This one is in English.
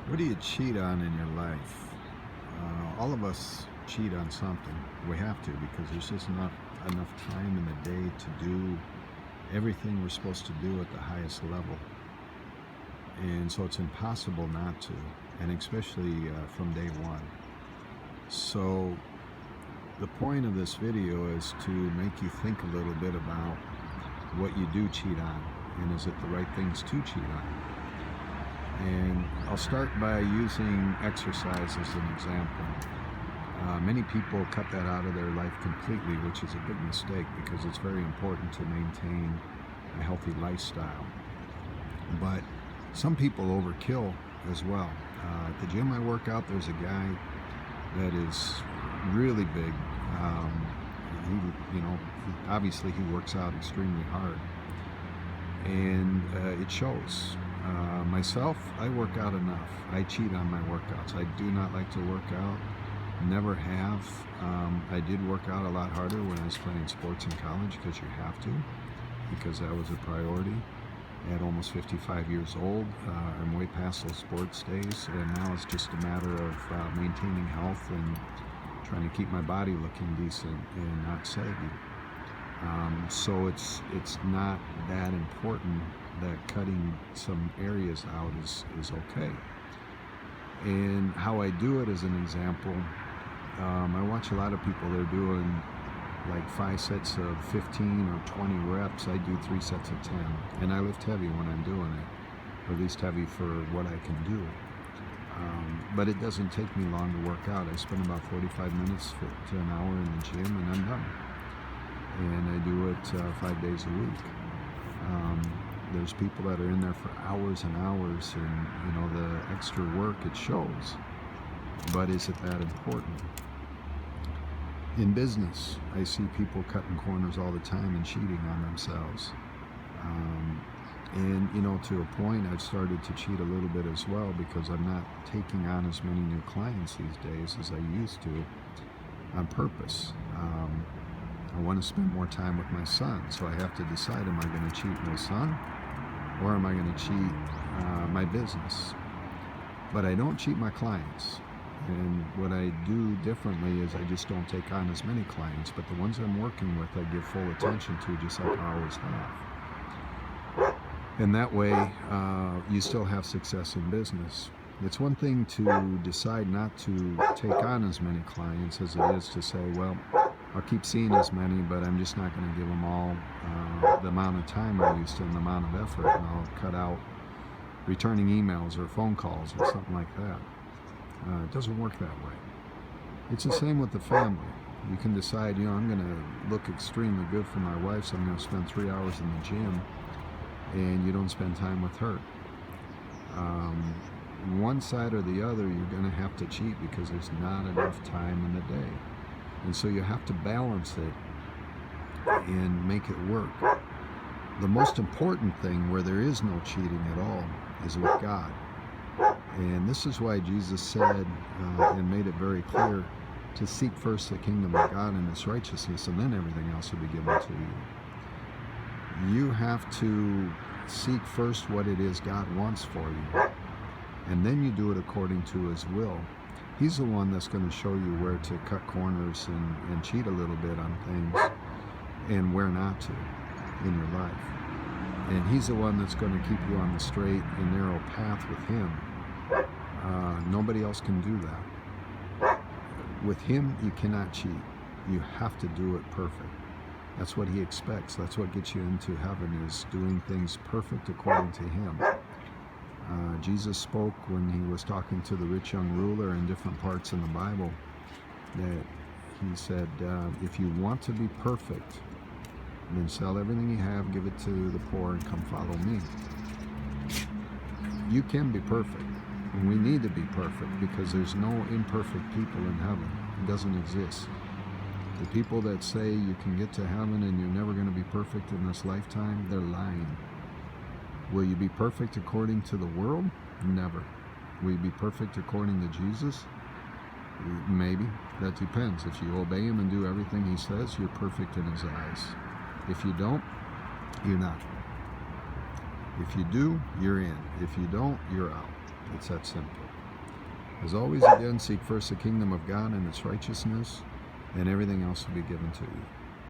What do you cheat on in your life? All of us cheat on something. We have to because there's just not enough time in the day to do everything we're supposed to do at the highest level. And so it's impossible not to, and especially from day one. So the point of this video is to make you think a little bit about what you do cheat on, and is it the right things to cheat on? And I'll start by using exercise as an example. Many people cut that out of their life completely, which is a big mistake because it's very important to maintain a healthy lifestyle. But some people overkill as well. At the gym I work out, there's a guy that is really big. Obviously he works out extremely hard, and it shows. Myself, I work out enough. I cheat on my workouts. I do not like to work out. Never have. I did work out a lot harder when I was playing sports in college because you have to, because that was a priority. At almost 55 years old, I'm way past those sports days, and now it's just a matter of maintaining health and trying to keep my body looking decent and not saggy. So it's not that important that cutting some areas out is okay. And how I do it as an example, I watch a lot of people, they're doing like 5 sets of 15 or 20 reps. I do 3 sets of 10, and I lift heavy when I'm doing it, or at least heavy for what I can do. But it doesn't take me long to work out. I spend about 45 minutes to an hour in the gym, and I'm done. And I do it 5 days a week. There's people that are in there for hours and hours, and the extra work, it shows. But is it that important? In business, I see people cutting corners all the time and cheating on themselves. And to a point, I've started to cheat a little bit as well because I'm not taking on as many new clients these days as I used to on purpose. I want to spend more time with my son, so I have to decide, am I going to cheat my son or am I going to cheat my business? But I don't cheat my clients. And what I do differently is I just don't take on as many clients, but the ones I'm working with, I give full attention to, just like I always have. And that way, you still have success in business. It's one thing to decide not to take on as many clients as it is to say, well, I'll keep seeing as many, but I'm just not going to give them all the amount of time I used to and the amount of effort, and I'll cut out returning emails or phone calls or something like that. It doesn't work that way. It's the same with the family. You can decide, I'm going to look extremely good for my wife, so I'm going to spend 3 hours in the gym, and you don't spend time with her. One side or the other, you're going to have to cheat because there's not enough time in the day. And so you have to balance it and make it work. The most important thing where there is no cheating at all is with God. And this is why Jesus said and made it very clear to seek first the kingdom of God and its righteousness, and then everything else will be given to you. You have to seek first what it is God wants for you, and then you do it according to His will. He's the one that's going to show you where to cut corners and cheat a little bit on things and where not to in your life. And He's the one that's going to keep you on the straight and narrow path with Him. Nobody else can do that. With Him, you cannot cheat. You have to do it perfect. That's what He expects. That's what gets you into heaven, is doing things perfect according to Him. Jesus spoke when He was talking to the rich young ruler in different parts in the Bible, that He said, if you want to be perfect, then sell everything you have, give it to the poor, and come follow me. You can be perfect, and we need to be perfect because there's no imperfect people in heaven. It doesn't exist. The people that say you can get to heaven and you're never going to be perfect in this lifetime, they're lying. Will you be perfect according to the world? Never. Will you be perfect according to Jesus? Maybe. That depends. If you obey Him and do everything He says, you're perfect in His eyes. If you don't, you're not. If you do, you're in. If you don't, you're out. It's that simple. As always, again, seek first the kingdom of God and its righteousness, and everything else will be given to you.